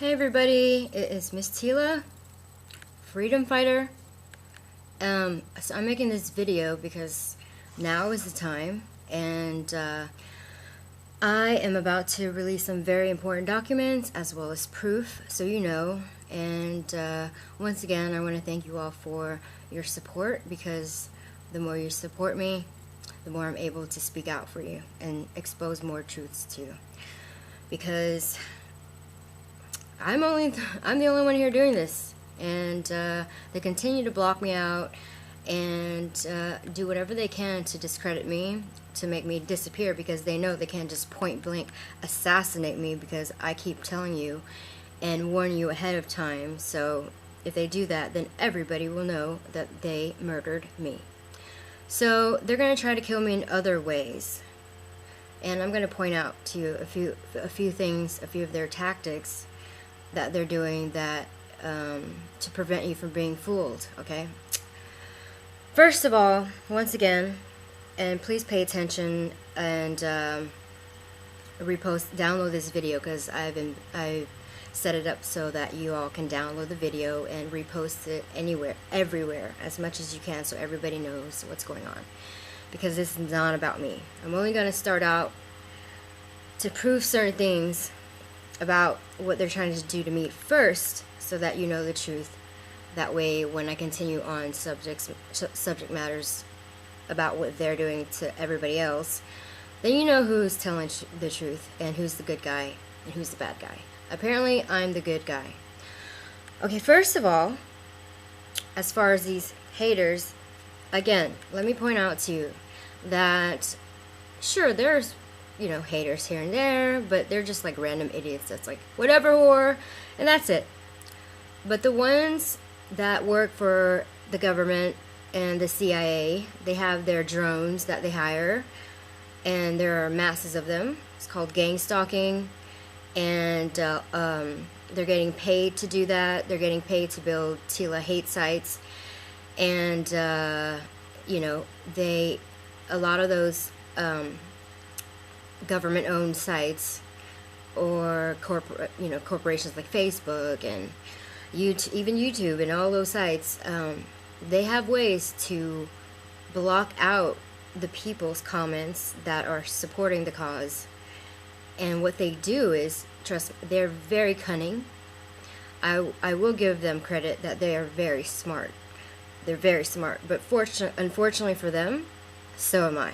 Hey everybody, it is Miss Tila, freedom fighter. So I'm making this video because now is the time, and I am about to release some very important documents as well as proof, so you know. And once again, I want to thank you all for your support, because the more you support me, the more I'm able to speak out for you and expose more truths to you. Because I'm the only one here doing this, and they continue to block me out and do whatever they can to discredit me, to make me disappear, because they know they can't just point blank assassinate me, because I keep telling you and warning you ahead of time. So if they do that, then everybody will know that they murdered me. So they're going to try to kill me in other ways, and I'm going to point out to you a few things, a few of their tactics that they're doing that to prevent you from being fooled. Okay, first of all, once again, and please pay attention and download this video, because I set it up so that you all can download the video and repost it everywhere, as much as you can, so everybody knows what's going on, because this is not about me. I'm only going to start out to prove certain things about what they're trying to do to me first, so that you know the truth. That way, when I continue on subject matters about what they're doing to everybody else, then you know who's telling the truth and who's the good guy and who's the bad guy. Apparently, I'm the good guy. Okay, first of all, as far as these haters, again, let me point out to you that, sure, there's haters here and there, but they're just like random idiots that's like, whatever, whore, and that's it. But the ones that work for the government and the CIA, they have their drones that they hire, and there are masses of them. It's called gang stalking, and they're getting paid to do that. They're getting paid to build Tila hate sites, and a lot of those government-owned sites, or corporations like Facebook and even YouTube and all those sites, they have ways to block out the people's comments that are supporting the cause. And what they do is, trust me, they're very cunning. I will give them credit that they are very smart. They're very smart, but unfortunately for them, so am I.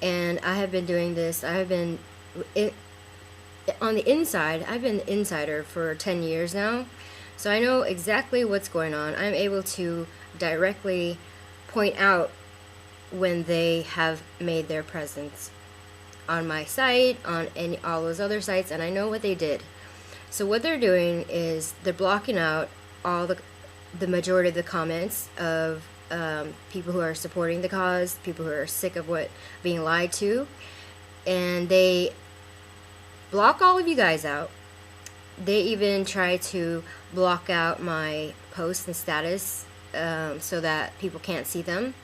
And I have been doing this. I have been on the inside. I've been an insider for 10 years now, so I know exactly what's going on. I'm able to directly point out when they have made their presence on my site, on all those other sites, and I know what they did. So what they're doing is they're blocking out all the majority of the comments of people who are supporting the cause, people who are sick of being lied to, and they block all of you guys out. They even try to block out my posts and status, so that people can't see them,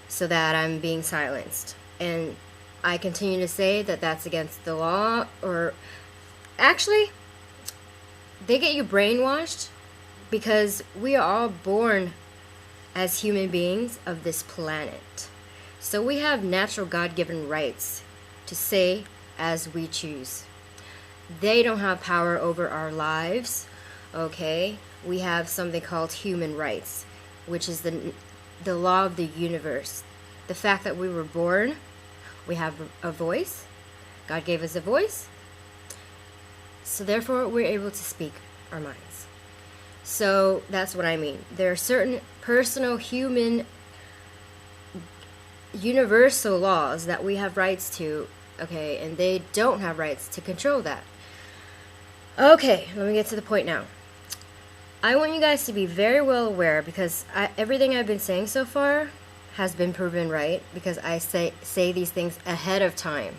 so that I'm being silenced. And I continue to say that that's against the law, or actually, they get you brainwashed, because we are all born as human beings of this planet. So we have natural God-given rights to say as we choose. They don't have power over our lives, okay? We have something called human rights, which is the law of the universe. The fact that we were born, we have a voice. God gave us a voice. So therefore, we're able to speak our minds. So that's what I mean. There are certain personal, human, universal laws that we have rights to, okay, and they don't have rights to control that. Okay, let me get to the point now. I want you guys to be very well aware, because everything I've been saying so far has been proven right, because I say these things ahead of time.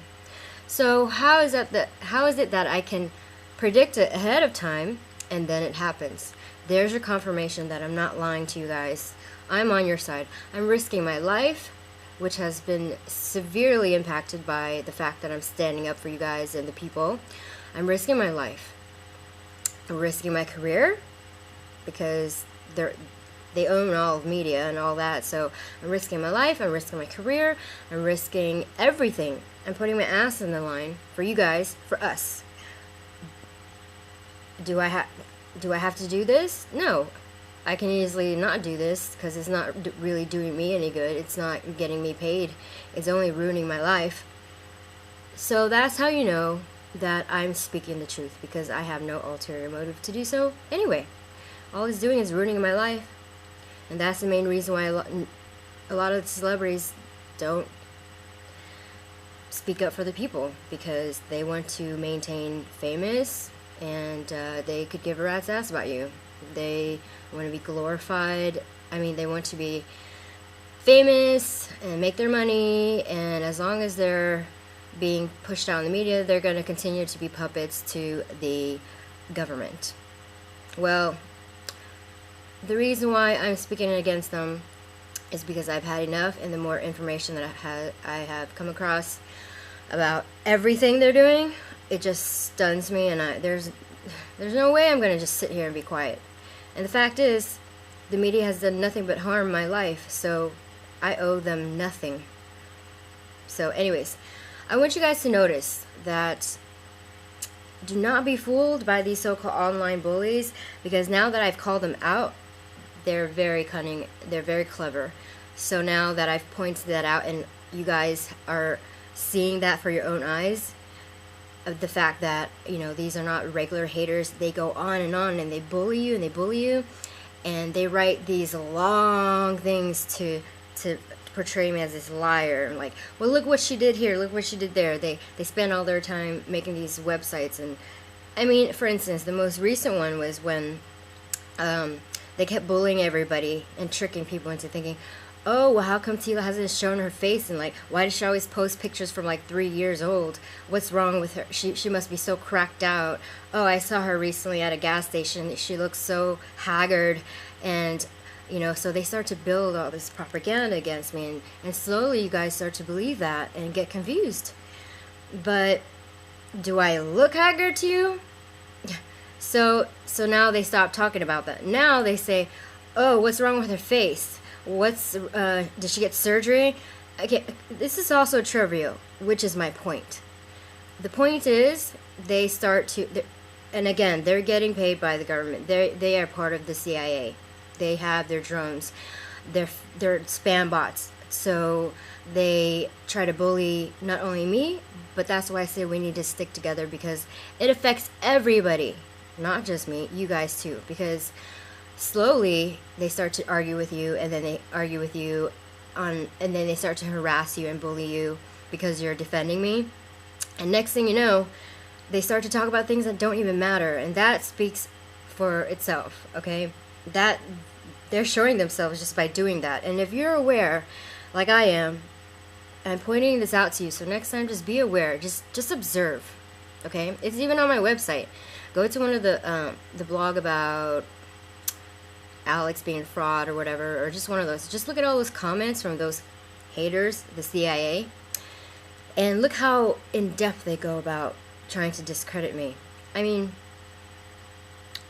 So how is it that I can predict it ahead of time and then it happens? There's your confirmation that I'm not lying to you guys. I'm on your side. I'm risking my life, which has been severely impacted by the fact that I'm standing up for you guys and the people. I'm risking my life. I'm risking my career because they own all of media and all that. So I'm risking my life, I'm risking my career, I'm risking everything. I'm putting my ass in the line for you guys, for us. Do I have to do this? No. I can easily not do this because it's not really doing me any good. It's not getting me paid. It's only ruining my life. So that's how you know that I'm speaking the truth, because I have no ulterior motive to do so anyway. All it's doing is ruining my life. And that's the main reason why a lot of the celebrities don't speak up for the people, because they want to maintain famous, and they could give a rat's ass about you. They want to be glorified. I mean, they want to be famous and make their money, and as long as they're being pushed out in the media, they're going to continue to be puppets to the government. Well, the reason why I'm speaking against them is because I've had enough, and the more information that I have come across about everything they're doing, it just stuns me, and there's no way I'm going to just sit here and be quiet. And the fact is, the media has done nothing but harm my life, so I owe them nothing. So anyways, I want you guys to notice that do not be fooled by these so-called online bullies, because now that I've called them out, they're very cunning, they're very clever. So now that I've pointed that out and you guys are seeing that for your own eyes, of the fact that, you know, these are not regular haters. They go on and they bully you and they bully you, and they write these long things to portray me as this liar. I'm like, well, look what she did here, look what she did there. They spend all their time making these websites. And I mean, for instance, the most recent one was when they kept bullying everybody and tricking people into thinking, oh, well, how come Tila hasn't shown her face? And like, why does she always post pictures from like 3 years old? What's wrong with her? She must be so cracked out. Oh, I saw her recently at a gas station. She looks so haggard. And, you know, so they start to build all this propaganda against me. And slowly you guys start to believe that and get confused. But do I look haggard to you? So now they stop talking about that. Now they say, oh, what's wrong with her face? Did she get surgery? Okay, this is also trivial, which is my point. The point is, they start to, and again, they're getting paid by the government. They are part of the CIA. They have their drones. They're spam bots. So they try to bully not only me, but that's why I say we need to stick together, because it affects everybody, not just me, you guys too, because slowly they start to argue with you, and then they argue with you and then they start to harass you and bully you because you're defending me. And next thing you know, they start to talk about things that don't even matter, and that speaks for itself, okay? That they're showing themselves just by doing that. And if you're aware, like I am, I'm pointing this out to you, so next time just be aware, just observe, okay? It's even on my website. Go to one of the blog about Alex being fraud or whatever, or just one of those. Just look at all those comments from those haters, the CIA, and look how in depth they go about trying to discredit me. I mean,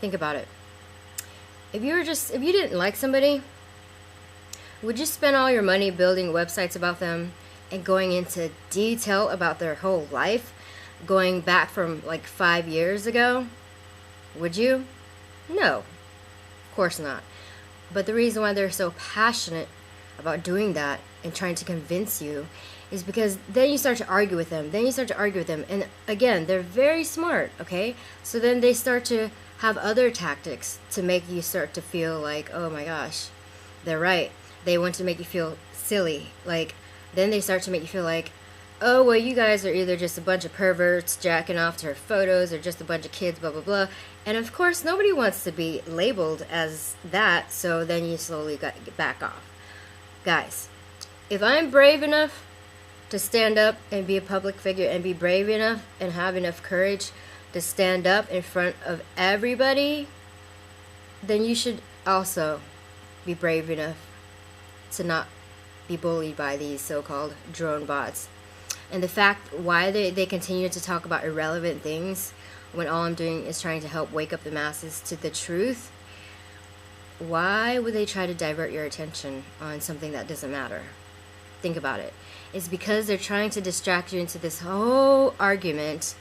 think about it. If you didn't like somebody, would you spend all your money building websites about them and going into detail about their whole life, going back from like 5 years ago? Would you? No, of course not. But the reason why they're so passionate about doing that and trying to convince you is because then you start to argue with them. And again, they're very smart, okay? So then they start to have other tactics to make you start to feel like, oh my gosh, they're right. They want to make you feel silly. Like, then they start to make you feel like, oh, well, you guys are either just a bunch of perverts jacking off to her photos, or just a bunch of kids, blah, blah, blah. And of course, nobody wants to be labeled as that, so then you slowly back off. Guys, if I'm brave enough to stand up and be a public figure, and be brave enough and have enough courage to stand up in front of everybody, then you should also be brave enough to not be bullied by these so-called drone bots. And the fact why they continue to talk about irrelevant things, when all I'm doing is trying to help wake up the masses to the truth, why would they try to divert your attention on something that doesn't matter? Think about it. It's because they're trying to distract you into this whole argument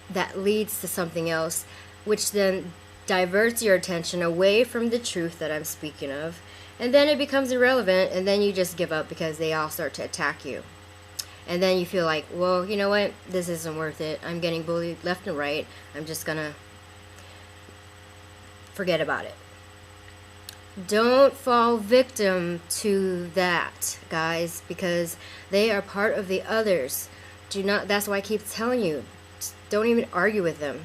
that leads to something else, which then diverts your attention away from the truth that I'm speaking of, and then it becomes irrelevant, and then you just give up because they all start to attack you. And then you feel like, well, you know what, this isn't worth it. I'm getting bullied left and right. I'm just gonna forget about it. Don't fall victim to that, guys, because they are part of the others. Do not, that's why I keep telling you, don't even argue with them.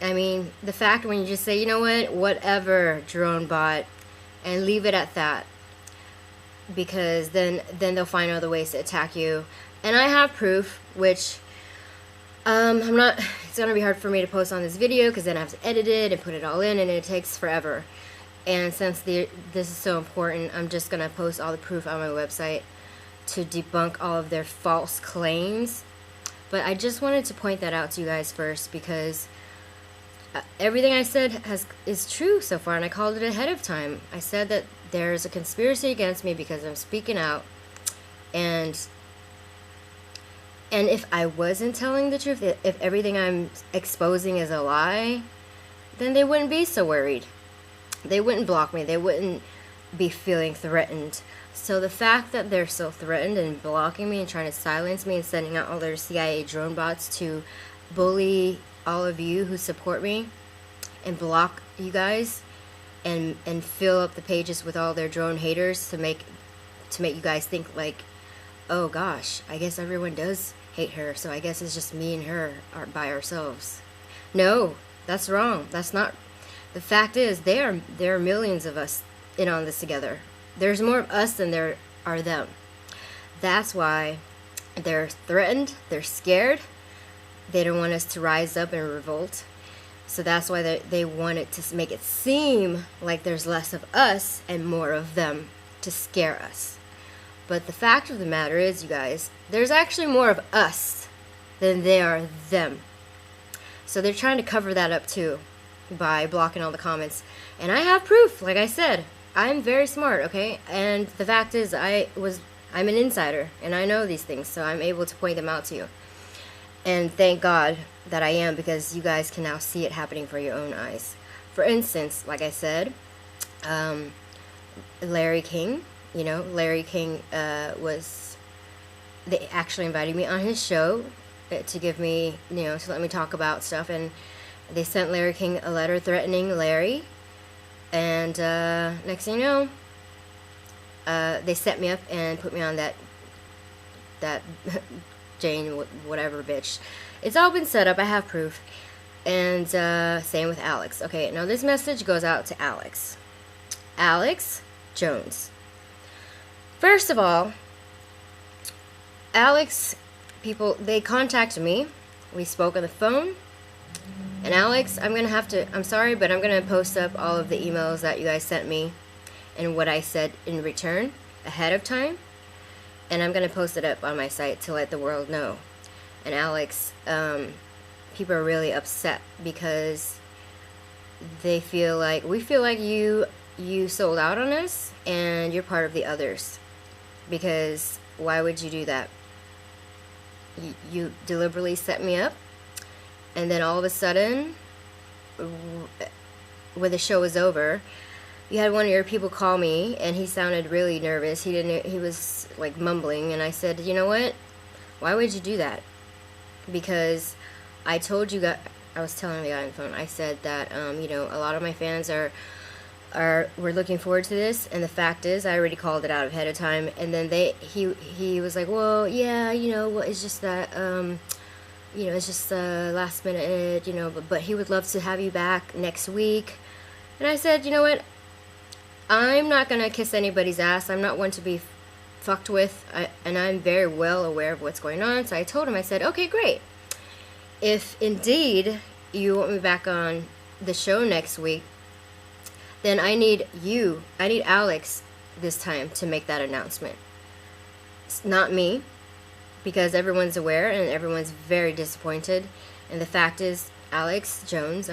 I mean, the fact when you just say, you know what, whatever, drone bot, and leave it at that, because then they'll find other ways to attack you. And I have proof, which I'm not, it's gonna be hard for me to post on this video because then I have to edit it and put it all in, and it takes forever. And since this is so important, I'm just gonna post all the proof on my website to debunk all of their false claims. But I just wanted to point that out to you guys first, because everything I said is true so far, and I called it ahead of time. I said that there's a conspiracy against me because I'm speaking out, and if I wasn't telling the truth, if everything I'm exposing is a lie, then they wouldn't be so worried. They wouldn't block me. They wouldn't be feeling threatened. So the fact that they're so threatened and blocking me and trying to silence me and sending out all their CIA drone bots to bully all of you who support me and block you guys and fill up the pages with all their drone haters to make you guys think like, oh gosh, I guess everyone does hate her, so I guess it's just me and her are by ourselves. No, that's wrong. That's not. The fact is, there are millions of us in on this together. There's more of us than there are them. That's why they're threatened, they're scared, they don't want us to rise up and revolt. So that's why they want it to make it seem like there's less of us and more of them to scare us. But the fact of the matter is, you guys, there's actually more of us than there are them. So they're trying to cover that up too by blocking all the comments. And I have proof, like I said. I'm very smart, okay? And the fact is, I'm an insider, and I know these things, so I'm able to point them out to you. And thank God that I am, because you guys can now see it happening for your own eyes. For instance, like I said, Larry King, Larry King they actually invited me on his show to give me, to let me talk about stuff, and they sent Larry King a letter threatening Larry, and next thing you know, they set me up and put me on that Jane whatever bitch. It's all been set up. I have proof. And same with Alex. Okay, now this message goes out to Alex Jones. First of all, Alex, they contacted me. We spoke on the phone. And Alex, I'm sorry, but I'm going to post up all of the emails that you guys sent me and what I said in return ahead of time. And I'm going to post it up on my site to let the world know. And Alex, people are really upset because we feel like you sold out on us and you're part of the others. Because why would you do that? You deliberately set me up, and then all of a sudden, when the show was over, you had one of your people call me, and he sounded really nervous. He was like mumbling, and I said, you know what? Why would you do that? Because I told you that, I was telling the guy on the phone, I said that, a lot of my fans we're looking forward to this, and the fact is, I already called it out ahead of time, and then he was like, well, yeah, it's just that, it's just last minute, but he would love to have you back next week. And I said, you know what? I'm not going to kiss anybody's ass. I'm not one to be fucked with, and I'm very well aware of what's going on. So I told him, I said, okay, great. If indeed you want me back on the show next week, then I need Alex this time to make that announcement. It's not me, because everyone's aware and everyone's very disappointed. And the fact is, Alex Jones.